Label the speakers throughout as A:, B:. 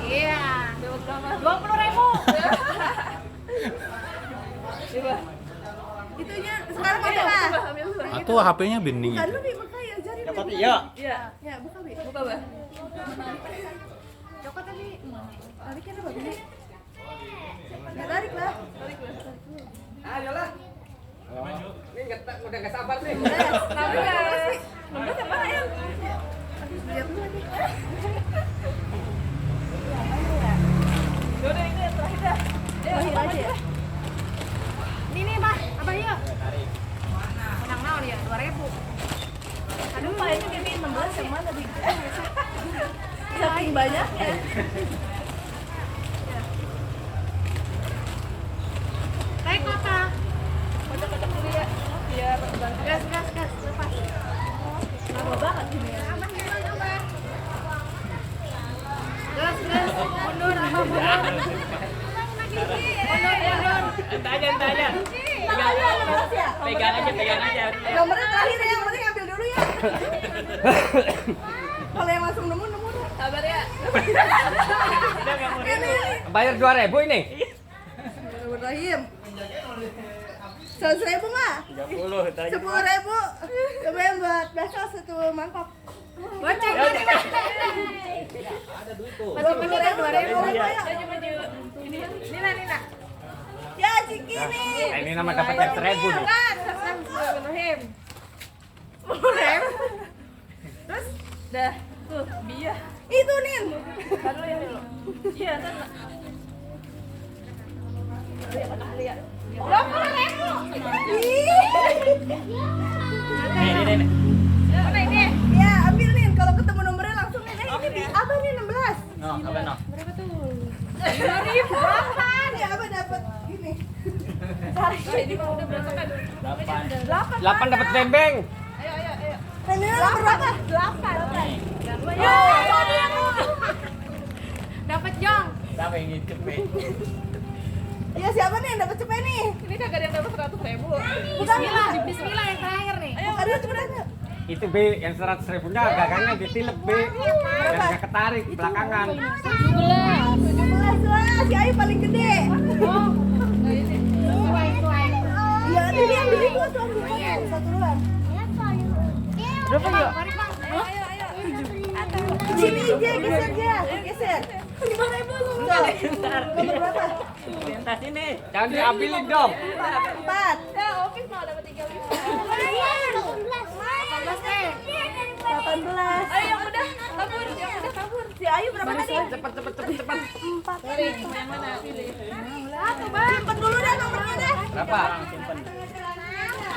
A: Iya, 20.000.
B: Itunya sekarang ada lah.
C: Atau HP-nya bening.
B: Kan lu makanya jari.
D: Dapat iya.
A: Iya.
B: Ya, buka Bi.
A: Buka, Bah.
B: Cokot tadi. Tariknya apa Bi? Ya tarik lah.
D: Ayolah. Ini udah enggak sabar nih.
A: Tahu enggak?
B: Nomor apa ya? Lihat dulu lagi.
A: Udah ini yang terakhir dah.
B: Terakhir aja.
A: Ini Pak, apa ya? Menang naon ya? 2.000.
B: Aduh, Pak, itu Bibi 16 yang mana Bi? Saking banyak ya.
A: Naik kota.
B: Kocok-kocok dulu ya. Biar bantu.
A: Gas, lepas.
B: Lama banget ini ya.
A: Gas, mundur. Mundur.
D: Entah aja. Pegang aja.
B: Nomornya terakhir ya, yang penting ambil dulu ya. Kalau yang langsung nemu deh.
A: Sabar ya.
D: Bayar 2.000 ini.
B: Bismillahirrahmanirrahim. 100.000 nggak?
D: 30 tadi.
B: 10.000. Cobain buat besok satu mangkok.
A: Goceng.
D: Ada duit tuh.
A: Masih bener 2.000.
D: Iya.
A: Nina.
B: Ya, Ciki nih.
D: Ini nama dapat 1.000 nih.
A: Astagfirullahaladzim. Terus dah tuh biar
B: Itu Nin.
A: baru ya dulu. Iya, ntar. 20.000.
D: Nih.
A: Mana ini?
B: Ya, ambil Nin. Kalau ketemu nomornya langsung Nin. Ini apa nih 16?
D: No, apa no?
A: Berapa tuh? 5.000.
B: Ya, apa dapat ini?
A: Ini mah udah berantakan.
D: 8 dapat bembeng.
A: Ayo.
B: Ini nomor berapa?
A: 8.
B: Ya,
A: Dapat jong.
D: Siapa yang ngintip, Be?
B: ya siapa nih yang dapat cepet nih?
A: Ini kagak ada yang dapat 100.000. Bismillah yang terakhir nih.
B: Ayo, ada cepet.
D: Itu B yang 100.000-nya gagangnya ditilep B. Yang nggak ketarik belakangan.
B: 17 lah, si Ayu paling gede.
A: Oh, ini. Sesuai.
B: Iya, ini yang beli gua tuh satu doang.
A: Berapa ya?
B: Ayo. Sini aja, geser aja. Geser. 5.000 lu. Nomor berapa?
D: Pentas ini. Jangan diambilin dong.
B: 4.
A: Ya, oke mau dapat 35.
B: 18.
A: Ayo yang udah kabur.
B: Si Ayu berapa tadi?
D: Cepet.
B: 4.
A: Sorry, yang mana? Pilih.
B: Simpen dulu deh nomornya deh.
D: Berapa?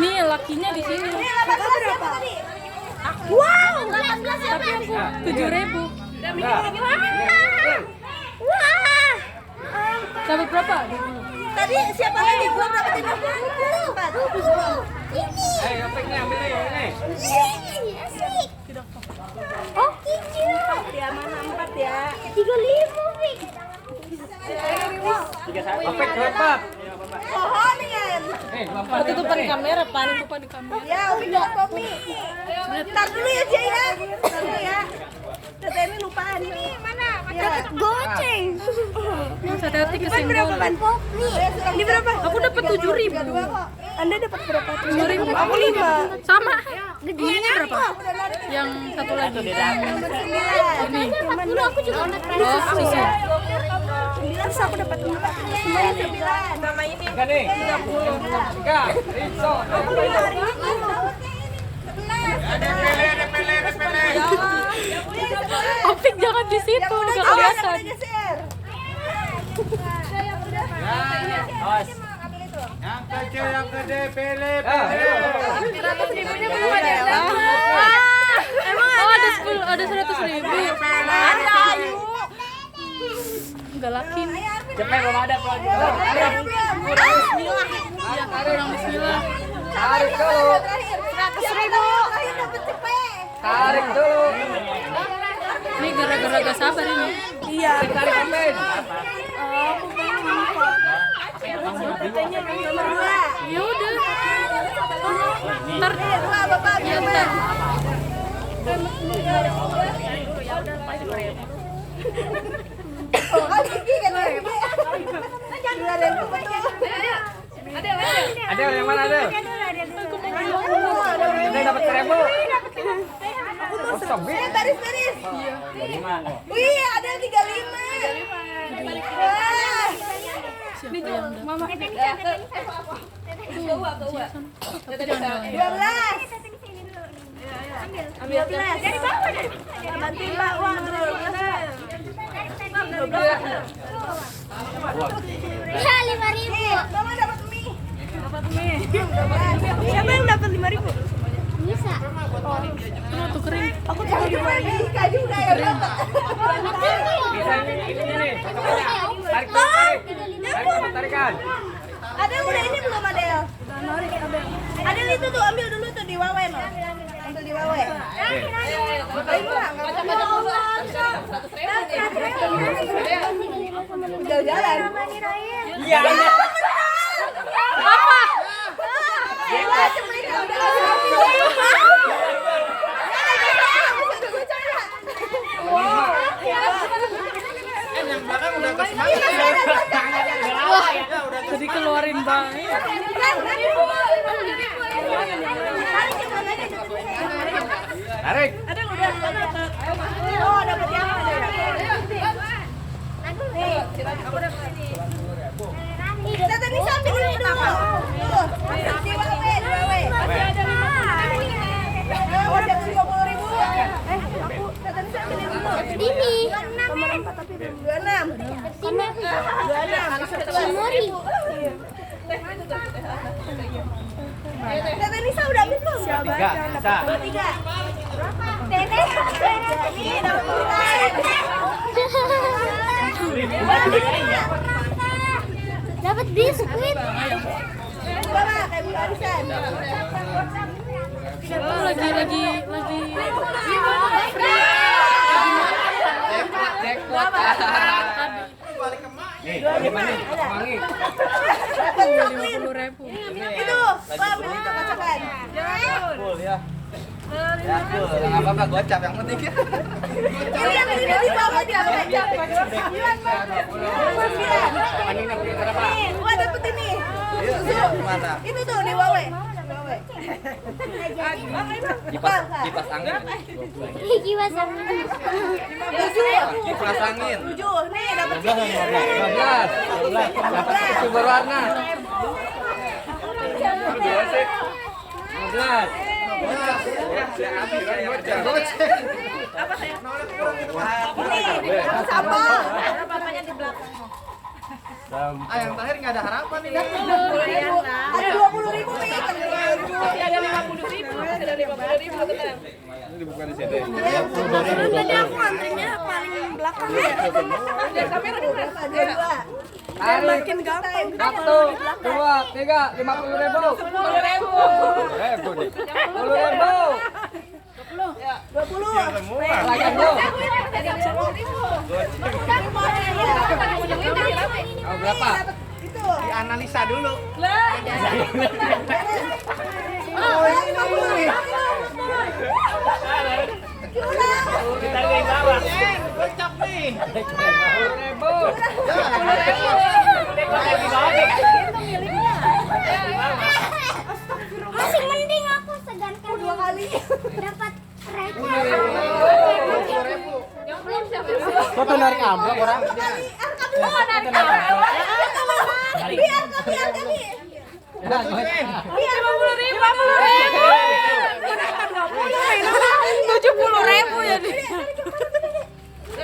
A: Nih, lakinya di sini.
B: Ini 18 berapa tadi? Wow, 18 ya.
A: Tapi aku 7.000.
B: Wah.
A: Dapat berapa?
B: Tadi siapa lagi belum dapetin 4. Ini.
D: Opeknya ambil ini.
B: Oh, 4 ya, mana 4 ya? 35, Wi.
D: 31. Opek dapat.
B: Pohonin.
D: 24.
A: Tutupan kamera, paling lupa di kamera.
B: Ya, Umi jangan Pomi. Ntar dulu ya, Jay ya. Ntar dulu ya. Tete ini lupaan. Ini mana? Dapat goceng.
A: Sate hati
B: Ban berapa, Ban? Ini berapa?
A: Aku dapat 7.000.
B: Anda dapat berapa?
A: 7.000.
B: Aku 5.
A: Sama. Ini berapa? Yang satu lagi.
B: Nomor 9.
A: Ini.
B: Dulu aku juga
A: Oh, sisi.
B: 9, terus aku dapat 4. Semuanya 9.
A: Sama ini.
D: Tiga nih. 3. Rizzo.
B: Aku 5 hari ini. 11.
A: Opik jangan di situ, nggak kelihatan.
B: Geser.
D: Awas. Yang kecil, yang gede, pilih.
A: 100.000-nya belum ada yang dapat. Emang ada 100.000.
B: Ada Ayu.
A: Enggak laki.
D: Cepet belum ada tuh.
A: Iya, kurang bismillah.
D: Tarik dulu.
B: 100.000. Terakhir dapat cepet.
D: Tarik dulu.
A: Ini gara-gara gak sabar ini.
B: Iya.
D: Tarik Opek.
B: Aku pengen lupa. Nomor 2.
A: Ya udah. Ntar
B: Dua, Bapak.
A: ya
B: Bentar. Oh, kan gigi kan gigi. Dua ribu betul.
D: Adel yang mana Adel? Adel dapat 1.000. Oh, sobi.
B: Baris. Wih, ada 35. Wah.
A: Mama.
B: 12. Ambil 12. Dari bawah. Bantuin Mbak uang 12.
E: Ya, 5.000.
B: Mama dapat mie.
A: Siapa yang dapat 5.000?
E: Bisa.
A: Tuh kering.
B: Aku tahu juga ya berapa.
D: Bisa ini nih. Tarikan.
B: Adel udah ini belum Adel? Adel itu tuh ambil dulu tuh di Wawe no. Ambil di Wawe. Jalan-jalan.
D: Iya.
B: Apa?
C: Yang belakang udah kesemangat.
A: Jadi keluarin banget.
D: Tarik.
B: Oh, dapat yang Tata Nisa ambil dulu. Tuh, di Wawe, di Wawe. Oh, dapat 50.000. Aku Tata Nisa ambil dulu.
E: Ini.
B: 26.
E: Ini.
B: 26. Tata Nisa udah ambil belum?
D: 3. Bisa.
B: 23. Nenek. Ini dapat
E: Dapat biskuit.
B: Coba kayak Bu Arisan.
A: Lagi.
D: Jackpot. Nih, gimana nih? Wangi.
B: Dapat coklit.
A: 50.000.
B: Itu, Pak ambil itu kocokan.
F: Full ya. Ya full, nggak apa-apa gocap yang penting ya.
B: Ini di bawah dia.
D: Ini dapat berapa?
B: Nih, gua dapet ini.
F: Iya, gimana?
B: Itu tuh di Wawe.
F: Kipas angin.
E: Kipas angin.
B: 7.
F: Kipas angin.
B: 7. Nih, dapat ini.
D: 12. Dapat susu berwarna. 12.
B: Sama.
F: Yang terakhir nggak ada harapan nih.
B: Ada 20.000 nih.
A: Ada 50.000. Ada 50.000 tenang.
F: Ini dibuka di sini.
B: Tadi aku antrinya paling belakang ya.
D: Tarik.
B: gampang.
D: 1, 2, 3, 50.000. 10.000 nih. 10.000.
B: 20.
D: Lagi bro. Kamu berapa?
B: Itu.
F: Dianalisa dulu.
B: Oh, ini 50.
D: Kita di bawah.
F: Gocap nih.
D: 10.000.
E: Masih mending aku segankan
B: 2 kali.
E: dapat receh.
F: 10.000.
C: Kok tuh narik amplop orang?
B: Biar kami.
C: Nah,
B: Biar
A: 70.000 ya nih.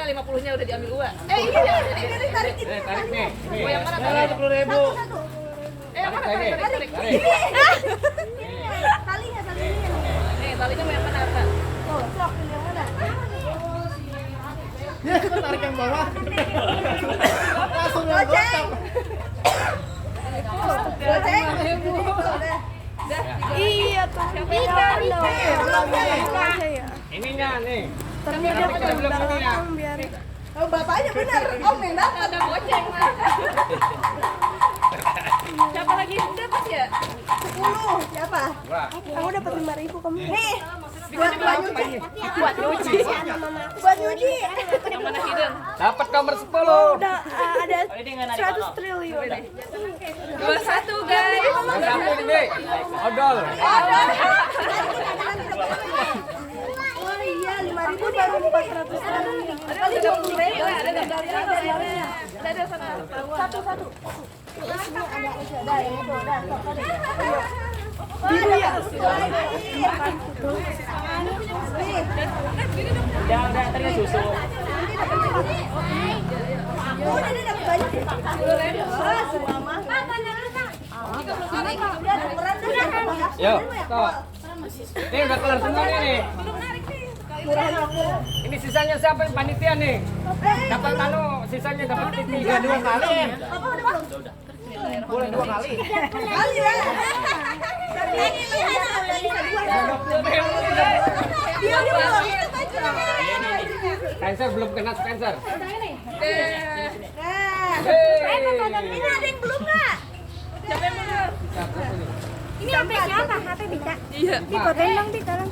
G: 50-nya udah diambil gua.
B: ini tarik ini.
D: Tarik nih.
G: Gua yang mana?
F: 10.000.
G: Mana?
D: Tarik.
B: Talinya.
G: Nih, talinya mau yang mana, Kak?
B: Oh, sok pilih yang mana?
F: Ya, tarik yang bawah. Langsung yang
B: Goceng.
F: gocap.
B: Goceng.
A: Iya tuh.
D: Ininya nih.
A: Ternyata
D: Belum ininya.
A: biar.
B: Oh, bapaknya benar. Om yang dapat.
G: Ada goceng, Mas. Siapa lagi dapat ya?
B: Siapa?
D: Wah.
B: Kamu dapat 5.000 kamu. Nih. Buat nyuci.
G: Buat nyuci.
B: Buat nyuci.
G: Yang mana hidden?
D: Dapat nomor 10.
B: Udah ada 100 triliun.
G: 21 guys.
D: Berapa ini? Odol.
B: Oh iya, 5.000 baru 400 triliun. Kali 20.000.
G: Ada sana.
B: Satu. Biru ya?
F: Udah tadi susu.
B: Udah dapat banyak. Semua mah.
D: Yuk, toh. Ini udah kelar semua nih. Ini sisanya siapa yang panitia nih? Dapat sisanya dapat TV.
C: Udah 2 kali. Boleh 2 kali.
B: Kali ya.
D: Cancer belum kena cancer.
B: Ini ada yang belum nggak?
G: Siapa yang bener?
A: Ini HP siapa? HP Bika.
G: Iya.
A: Di fotoin dong, Di, tolong.